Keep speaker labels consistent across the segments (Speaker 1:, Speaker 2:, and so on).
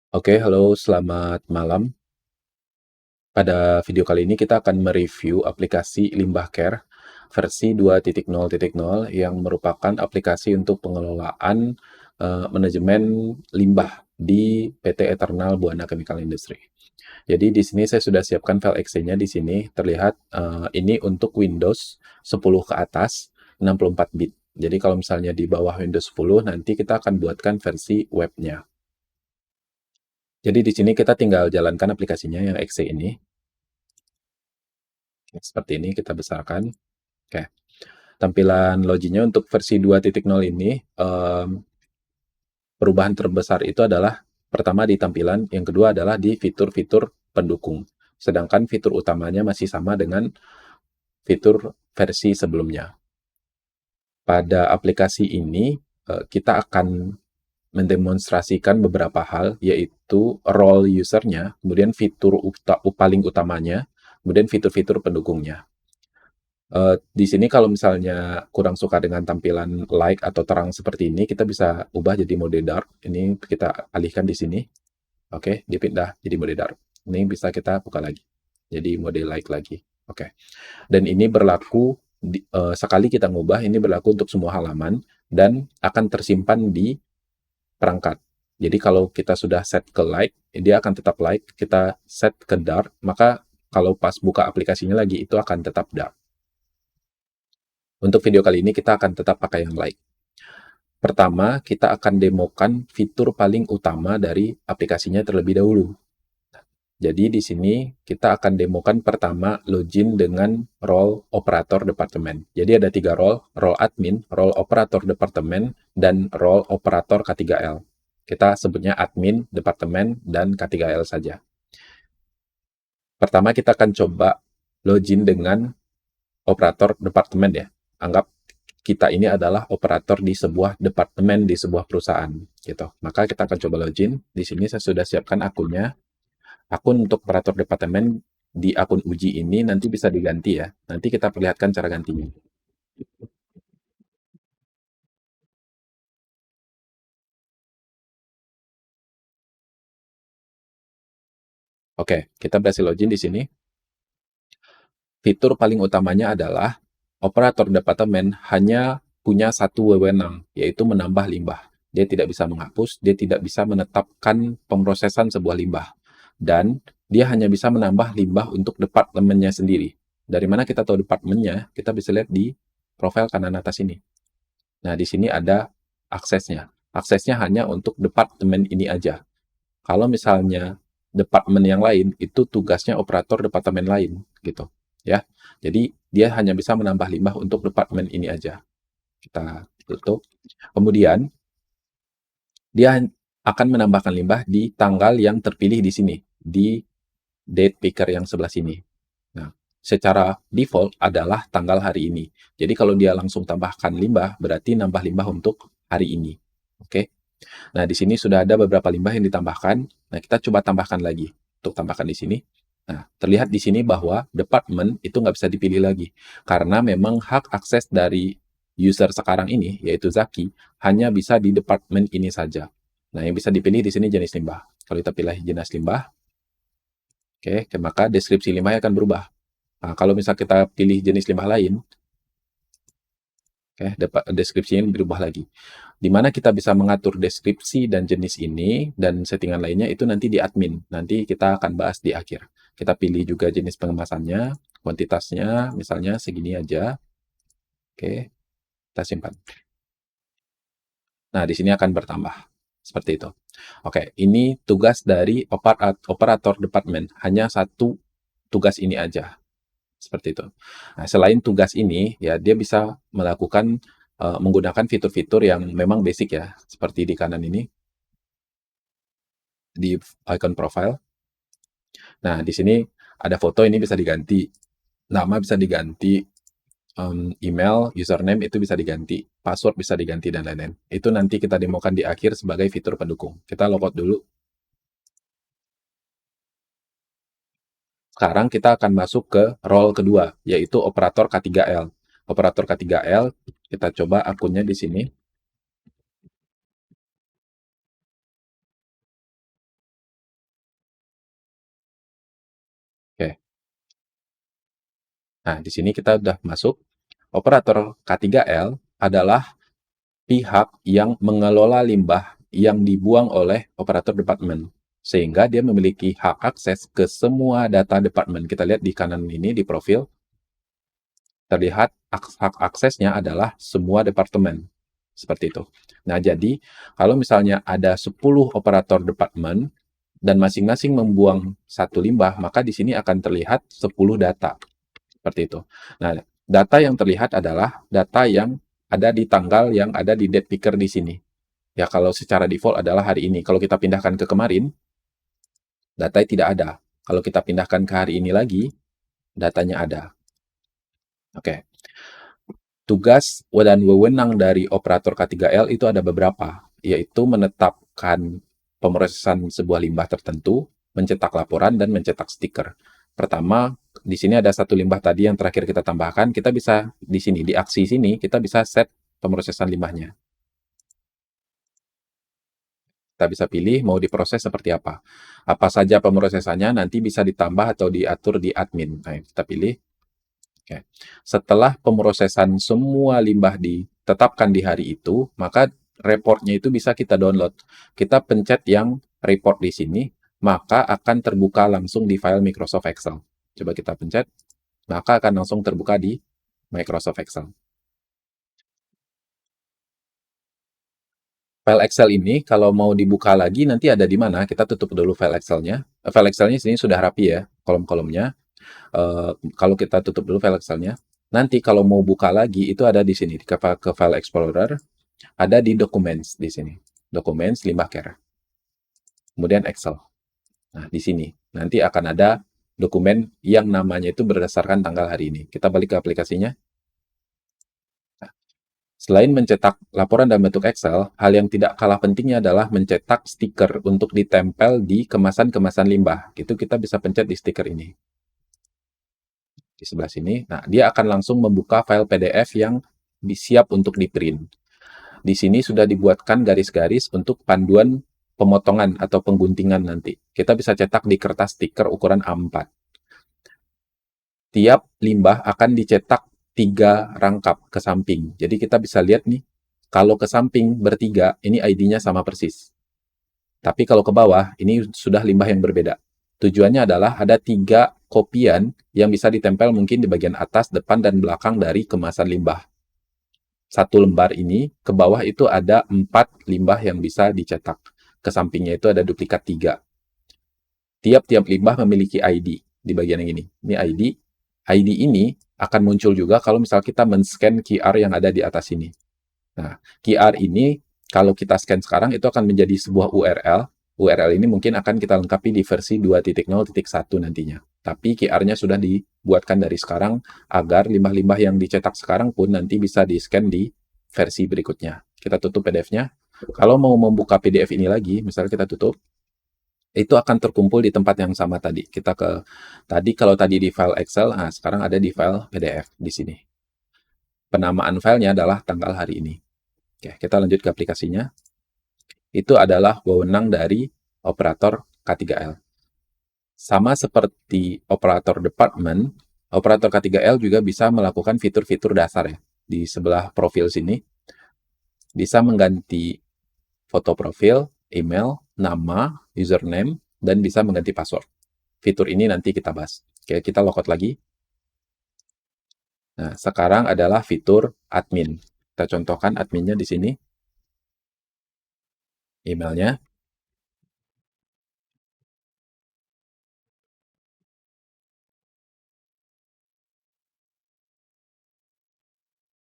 Speaker 1: Oke, halo, selamat malam. Pada video kali ini kita akan mereview aplikasi Limbah Care versi 2.0.0 yang merupakan aplikasi untuk pengelolaan manajemen limbah di PT Eternal Buana Chemical Industry. Jadi di sini saya sudah siapkan file Excel-nya di sini terlihat ini untuk Windows 10 ke atas 64 bit. Jadi kalau misalnya di bawah Windows 10 nanti kita akan buatkan versi webnya. Jadi di sini kita tinggal jalankan aplikasinya yang exe ini. Seperti ini kita besarkan. Oke. Tampilan loginnya untuk versi 2.0 ini, perubahan terbesar itu adalah pertama di tampilan, yang kedua adalah di fitur-fitur pendukung. Sedangkan fitur utamanya masih sama dengan fitur versi sebelumnya. Pada aplikasi ini, kita akan mendemonstrasikan beberapa hal, yaitu role usernya, kemudian fitur paling utamanya, kemudian fitur-fitur pendukungnya. Di sini kalau misalnya kurang suka dengan tampilan light atau terang seperti ini, kita bisa ubah jadi mode dark. Ini kita alihkan di sini. Oke, dipindah jadi mode dark. Ini bisa kita buka lagi. Jadi mode light lagi. Oke. Dan ini berlaku sekali kita ngubah, ini berlaku untuk semua halaman dan akan tersimpan di perangkat. Jadi kalau kita sudah set ke light, dia akan tetap light. Kita set ke dark, maka kalau pas buka aplikasinya lagi, itu akan tetap dark. Untuk video kali ini kita akan tetap pakai yang light. Pertama, kita akan demokan fitur paling utama dari aplikasinya terlebih dahulu. Jadi di sini kita akan demokan pertama login dengan role operator departemen. Jadi ada 3 role admin, role operator departemen, dan role operator K3L. Kita sebutnya admin, departemen, dan K3L saja. Pertama kita akan coba login dengan operator departemen ya. Anggap kita ini adalah operator di sebuah departemen di sebuah perusahaan gitu. Maka kita akan coba login. Di sini saya sudah siapkan akunnya. Akun untuk operator departemen di akun uji ini nanti bisa diganti ya. Nanti kita perlihatkan cara gantinya. Oke, kita berhasil login di sini. Fitur paling utamanya adalah operator departemen hanya punya satu wewenang, yaitu menambah limbah. Dia tidak bisa menghapus, dia tidak bisa menetapkan pemrosesan sebuah limbah. Dan dia hanya bisa menambah limbah untuk departemennya sendiri. Dari mana kita tahu departemennya? Kita bisa lihat di profil kanan atas ini. Nah, di sini ada aksesnya. Aksesnya hanya untuk departemen ini aja. Kalau misalnya departemen yang lain, itu tugasnya operator departemen lain, gitu. Ya, jadi dia hanya bisa menambah limbah untuk departemen ini aja. Kita tutup. Kemudian dia akan menambahkan limbah di tanggal yang terpilih di sini, di date picker yang sebelah sini. Nah, secara default adalah tanggal hari ini. Jadi kalau dia langsung tambahkan limbah, berarti nambah limbah untuk hari ini. Oke. Nah, di sini sudah ada beberapa limbah yang ditambahkan. Nah, kita coba tambahkan lagi. Untuk tambahkan di sini. Nah, terlihat di sini bahwa department itu nggak bisa dipilih lagi. Karena memang hak akses dari user sekarang ini, yaitu Zaki, hanya bisa di department ini saja. Nah, yang bisa dipilih di sini jenis limbah. Kalau kita pilih jenis limbah, oke, maka deskripsi limbahnya akan berubah. Nah, kalau misal kita pilih jenis limbah lain, oke, deskripsinya berubah lagi. Di mana kita bisa mengatur deskripsi dan jenis ini, dan settingan lainnya itu nanti di admin. Nanti kita akan bahas di akhir. Kita pilih juga jenis pengemasannya, kuantitasnya, misalnya segini aja. Oke, kita simpan. Nah, di sini akan bertambah. Seperti itu. Oke, ini tugas dari operator departemen. Hanya satu tugas ini aja. Seperti itu. Nah, selain tugas ini, ya dia bisa melakukan menggunakan fitur-fitur yang memang basic ya, seperti di kanan ini, di icon profile. Nah, di sini ada foto, ini bisa diganti, nama bisa diganti, email, username itu bisa diganti, password bisa diganti, dan lain-lain. Itu nanti kita demokan di akhir sebagai fitur pendukung. Kita logout dulu. Sekarang kita akan masuk ke role kedua, yaitu operator K3L. Operator K3L, kita coba akunnya di sini. Nah, di sini kita udah masuk. Operator K3L adalah pihak yang mengelola limbah yang dibuang oleh operator departemen. Sehingga dia memiliki hak akses ke semua data departemen. Kita lihat di kanan ini, di profil, terlihat hak aksesnya adalah semua departemen. Seperti itu. Nah, jadi kalau misalnya ada 10 operator departemen dan masing-masing membuang satu limbah, maka di sini akan terlihat 10 data. Seperti itu. Nah, data yang terlihat adalah data yang ada di tanggal yang ada di date picker di sini. Ya, kalau secara default adalah hari ini. Kalau kita pindahkan ke kemarin, datanya tidak ada. Kalau kita pindahkan ke hari ini lagi, datanya ada. Oke. Tugas dan wewenang dari operator K3L itu ada beberapa, yaitu menetapkan pemrosesan sebuah limbah tertentu, mencetak laporan, dan mencetak stiker. Pertama, di sini ada satu limbah tadi yang terakhir kita tambahkan, kita bisa di sini, di aksi sini, kita bisa set pemrosesan limbahnya. Kita bisa pilih mau diproses seperti apa. Apa saja pemrosesannya nanti bisa ditambah atau diatur di admin. Nah, kita pilih. Oke. Setelah pemrosesan semua limbah ditetapkan di hari itu, maka reportnya itu bisa kita download. Kita pencet yang report di sini, maka akan terbuka langsung di file Microsoft Excel. Coba kita pencet, maka akan langsung terbuka di Microsoft Excel. File Excel ini kalau mau dibuka lagi nanti ada di mana? Kita tutup dulu file Excel-nya. File Excel-nya sini sudah rapi ya, kolom-kolomnya. Kalau kita tutup dulu file Excel-nya, nanti kalau mau buka lagi itu ada di sini, ke File Explorer, ada di Documents di sini. Documents, limbah care. Kemudian Excel. Nah, di sini. Nanti akan ada dokumen yang namanya itu berdasarkan tanggal hari ini. Kita balik ke aplikasinya. Selain mencetak laporan dalam bentuk Excel, hal yang tidak kalah pentingnya adalah mencetak stiker untuk ditempel di kemasan-kemasan limbah. Itu kita bisa pencet di stiker ini. Di sebelah sini. Nah, dia akan langsung membuka file PDF yang siap untuk di-print. Di sini sudah dibuatkan garis-garis untuk panduan pemotongan atau pengguntingan nanti. Kita bisa cetak di kertas stiker ukuran A4. Tiap limbah akan dicetak 3 rangkap ke samping. Jadi kita bisa lihat nih, kalau ke samping bertiga, ini ID-nya sama persis. Tapi kalau ke bawah, ini sudah limbah yang berbeda. Tujuannya adalah ada 3 kopian yang bisa ditempel mungkin di bagian atas, depan, dan belakang dari kemasan limbah. Satu lembar ini, ke bawah itu ada 4 limbah yang bisa dicetak. Ke sampingnya itu ada duplikat 3. Tiap-tiap limbah memiliki ID di bagian yang ini. Ini ID. ID ini akan muncul juga kalau misal kita men-scan QR yang ada di atas ini. Nah, QR ini kalau kita scan sekarang itu akan menjadi sebuah URL. URL ini mungkin akan kita lengkapi di versi 2.0.1 nantinya. Tapi QR-nya sudah dibuatkan dari sekarang agar limbah-limbah yang dicetak sekarang pun nanti bisa di-scan di versi berikutnya. Kita tutup PDF-nya. Kalau mau membuka PDF ini lagi, misalnya kita tutup, itu akan terkumpul di tempat yang sama tadi. Kita ke tadi, kalau tadi di file Excel, nah sekarang ada di file PDF di sini. Penamaan filenya adalah tanggal hari ini. Oke, kita lanjut ke aplikasinya. Itu adalah wewenang dari operator K3L. Sama seperti operator department, operator K3L juga bisa melakukan fitur-fitur dasar ya. Di sebelah profil sini, bisa mengganti foto profil, email, nama, username, dan bisa mengganti password. Fitur ini nanti kita bahas. Oke, kita logout lagi. Nah, sekarang adalah fitur admin. Kita contohkan adminnya di sini. Emailnya.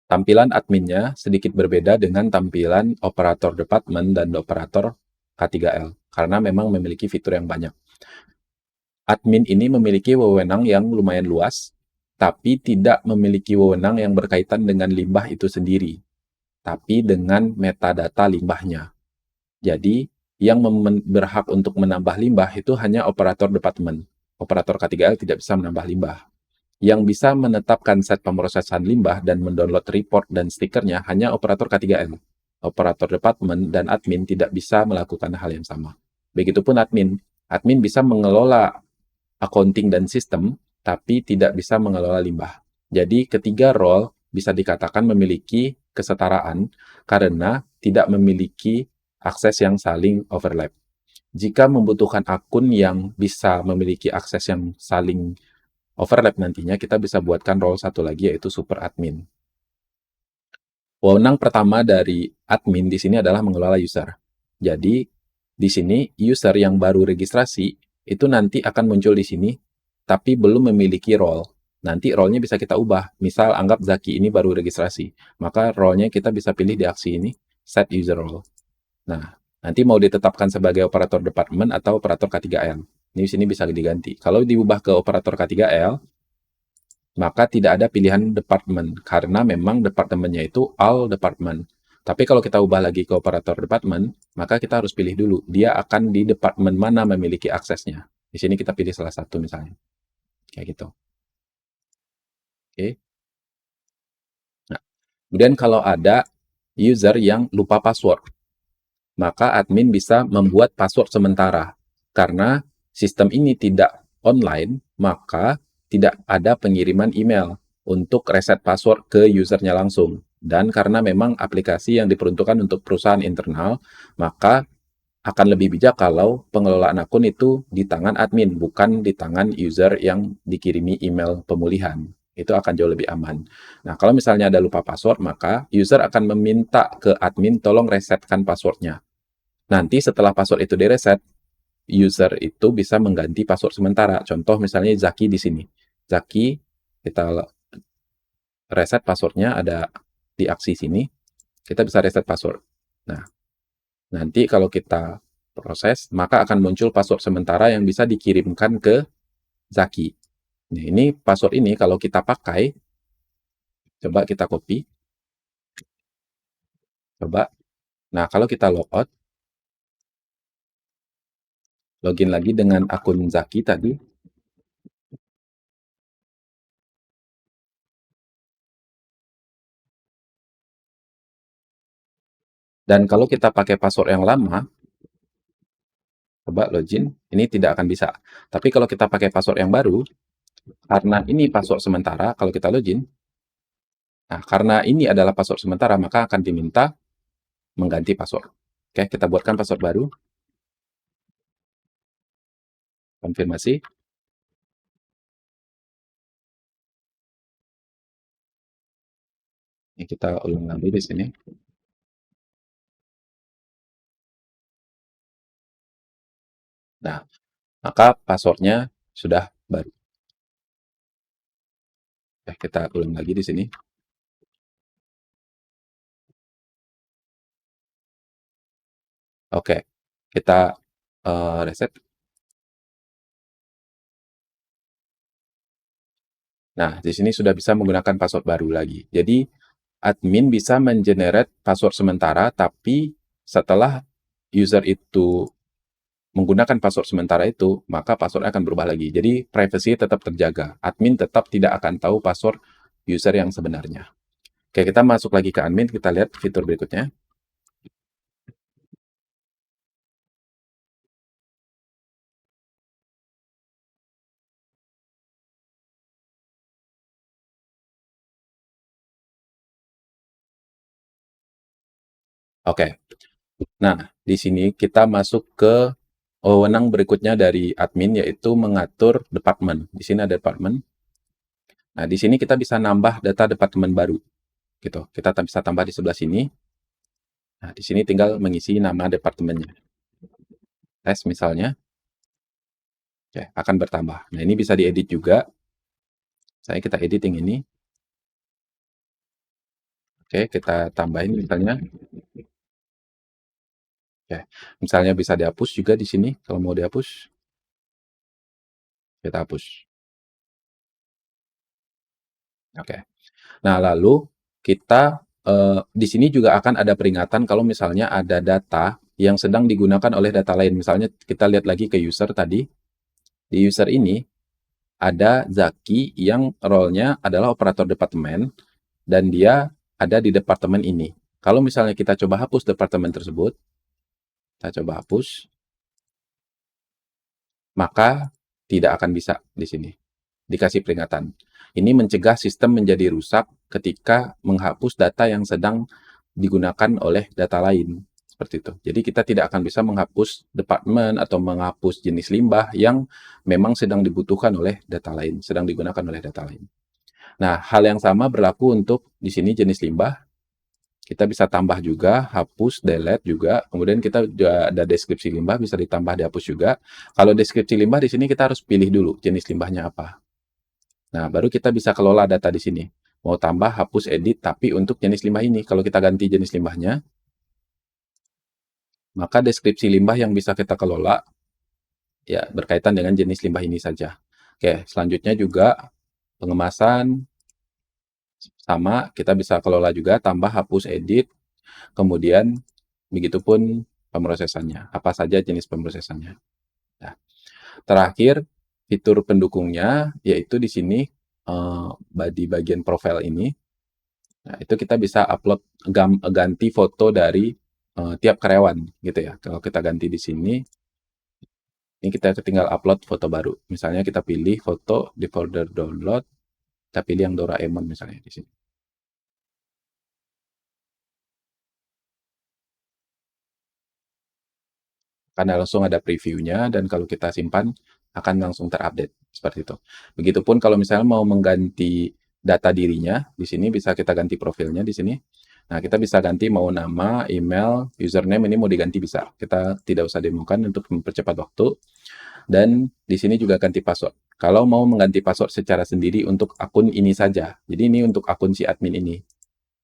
Speaker 1: Tampilan adminnya sedikit berbeda dengan tampilan operator department dan operator K3L. Karena memang memiliki fitur yang banyak. Admin ini memiliki wewenang yang lumayan luas, tapi tidak memiliki wewenang yang berkaitan dengan limbah itu sendiri, tapi dengan metadata limbahnya. Jadi, yang berhak untuk menambah limbah itu hanya operator departemen. Operator K3L tidak bisa menambah limbah. Yang bisa menetapkan set pemrosesan limbah dan mendownload report dan stikernya hanya operator K3L. Operator departemen dan admin tidak bisa melakukan hal yang sama. Begitupun admin. Admin bisa mengelola accounting dan sistem, tapi tidak bisa mengelola limbah. Jadi ketiga role bisa dikatakan memiliki kesetaraan karena tidak memiliki akses yang saling overlap. Jika membutuhkan akun yang bisa memiliki akses yang saling overlap nantinya, kita bisa buatkan role satu lagi yaitu super admin. Wewenang pertama dari admin di sini adalah mengelola user. Jadi, di sini user yang baru registrasi itu nanti akan muncul di sini, tapi belum memiliki role. Nanti role-nya bisa kita ubah. Misal, anggap Zaki ini baru registrasi. Maka role-nya kita bisa pilih di aksi ini, set user role. Nah, nanti mau ditetapkan sebagai operator departemen atau operator K3L. Ini di sini bisa diganti. Kalau diubah ke operator K3L, maka tidak ada pilihan departemen, karena memang departemennya itu all department. Tapi kalau kita ubah lagi ke operator departemen, maka kita harus pilih dulu, dia akan di departemen mana memiliki aksesnya. Di sini kita pilih salah satu misalnya. Kayak gitu. Oke. Nah, kemudian kalau ada user yang lupa password, maka admin bisa membuat password sementara. Karena sistem ini tidak online, maka tidak ada pengiriman email untuk reset password ke usernya langsung. Dan karena memang aplikasi yang diperuntukkan untuk perusahaan internal, maka akan lebih bijak kalau pengelolaan akun itu di tangan admin, bukan di tangan user yang dikirimi email pemulihan. Itu akan jauh lebih aman. Nah, kalau misalnya ada lupa password, maka user akan meminta ke admin tolong resetkan passwordnya. Nanti setelah password itu direset, user itu bisa mengganti password sementara. Contoh misalnya Zaki di sini. Zaki, kita reset passwordnya ada di aksi sini, kita bisa reset password. Nah, nanti kalau kita proses, maka akan muncul password sementara yang bisa dikirimkan ke Zaki. Nah, ini password ini kalau kita pakai, coba kita copy. Coba. Nah, kalau kita logout, login lagi dengan akun Zaki tadi. Dan kalau kita pakai password yang lama, coba login, ini tidak akan bisa. Tapi kalau kita pakai password yang baru, karena ini password sementara, kalau kita login, nah karena ini adalah password sementara, maka akan diminta mengganti password. Oke, kita buatkan password baru. Konfirmasi. Ini kita ulang lagi di sini. Nah, maka passwordnya sudah baru. Oke, kita ulang lagi di sini. Oke, kita reset. Nah, di sini sudah bisa menggunakan password baru lagi. Jadi, admin bisa mengenerate password sementara, tapi setelah user itu menggunakan password sementara itu, maka password akan berubah lagi. Jadi, privacy tetap terjaga. Admin tetap tidak akan tahu password user yang sebenarnya. Oke, kita masuk lagi ke admin, kita lihat fitur berikutnya. Oke, nah di sini kita masuk ke wewenang berikutnya dari admin, yaitu mengatur departemen. Di sini ada departemen. Nah, di sini kita bisa nambah data departemen baru. Gitu. Kita bisa tambah di sebelah sini. Nah, di sini tinggal mengisi nama departemennya. Tes misalnya. Oke, akan bertambah. Nah, ini bisa diedit juga. Kita editing ini. Oke, kita tambahin misalnya. Oke, misalnya bisa dihapus juga di sini. Kalau mau dihapus, kita hapus. Oke. Nah, lalu kita di sini juga akan ada peringatan kalau misalnya ada data yang sedang digunakan oleh data lain. Misalnya kita lihat lagi ke user tadi. Di user ini ada Zaki yang role-nya adalah operator departemen dan dia ada di departemen ini. Kalau misalnya kita coba hapus departemen tersebut, kita coba hapus, maka tidak akan bisa di sini. dikasih peringatan. Ini mencegah sistem menjadi rusak ketika menghapus data yang sedang digunakan oleh data lain. Seperti itu. Jadi kita tidak akan bisa menghapus departemen atau menghapus jenis limbah yang memang sedang dibutuhkan oleh data lain, sedang digunakan oleh data lain. Nah, hal yang sama berlaku untuk di sini jenis limbah. Kita bisa tambah juga, hapus, delete juga. Kemudian kita juga ada deskripsi limbah, bisa ditambah, dihapus juga. Kalau deskripsi limbah di sini kita harus pilih dulu jenis limbahnya apa. Nah, baru kita bisa kelola data di sini. Mau tambah, hapus, edit, tapi untuk jenis limbah ini. Kalau kita ganti jenis limbahnya, maka deskripsi limbah yang bisa kita kelola ya berkaitan dengan jenis limbah ini saja. Oke, selanjutnya juga pengemasan sama, kita bisa kelola juga, tambah, hapus, edit, kemudian begitupun pemrosesannya, apa saja jenis pemrosesannya. Nah, terakhir fitur pendukungnya yaitu di sini di bagian profile ini. Nah, itu kita bisa upload ganti foto dari tiap karyawan gitu ya. Kalau kita ganti di sini, ini kita tinggal upload foto baru. Misalnya kita pilih foto di folder download, kita pilih yang Doraemon misalnya di sini. Karena langsung ada previewnya dan kalau kita simpan akan langsung terupdate seperti itu. Begitupun kalau misalnya mau mengganti data dirinya, di sini bisa kita ganti profilnya di sini. Nah, kita bisa ganti mau nama, email, username ini mau diganti bisa. Kita tidak usah demokan untuk mempercepat waktu. Dan di sini juga ganti password. Kalau mau mengganti password secara sendiri untuk akun ini saja. Jadi ini untuk akun si admin ini.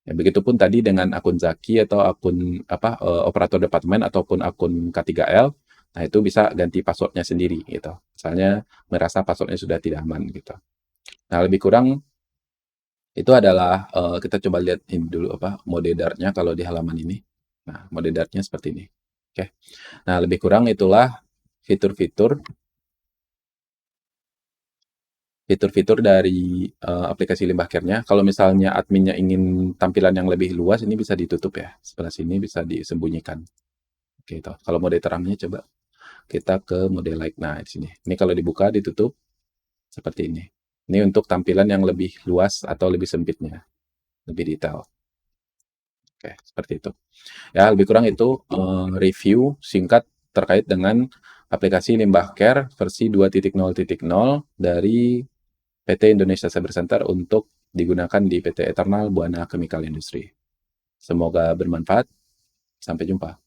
Speaker 1: Ya, begitupun tadi dengan akun Zaki atau akun operator departemen ataupun akun K3L, nah itu bisa ganti passwordnya sendiri gitu. Misalnya merasa passwordnya sudah tidak aman gitu. Nah, lebih kurang itu adalah kita coba lihat ini dulu mode dartnya kalau di halaman ini. Nah, mode dartnya seperti ini. Oke. Nah, lebih kurang itulah fitur-fitur dari aplikasi Limbah Care-nya. Kalau misalnya adminnya ingin tampilan yang lebih luas, ini bisa ditutup ya. Sebelah sini bisa disembunyikan. Oke, itu. Kalau mode terangnya coba kita ke mode light. Nah, di sini. Ini kalau dibuka, ditutup, seperti ini. Ini untuk tampilan yang lebih luas atau lebih sempitnya, lebih detail. Oke, seperti itu. Ya, lebih kurang itu review singkat terkait dengan aplikasi Limbah Care versi 2.0.0 dari PT Indonesia Cyber Center untuk digunakan di PT Eternal Buana Chemical Industry. Semoga bermanfaat. Sampai jumpa.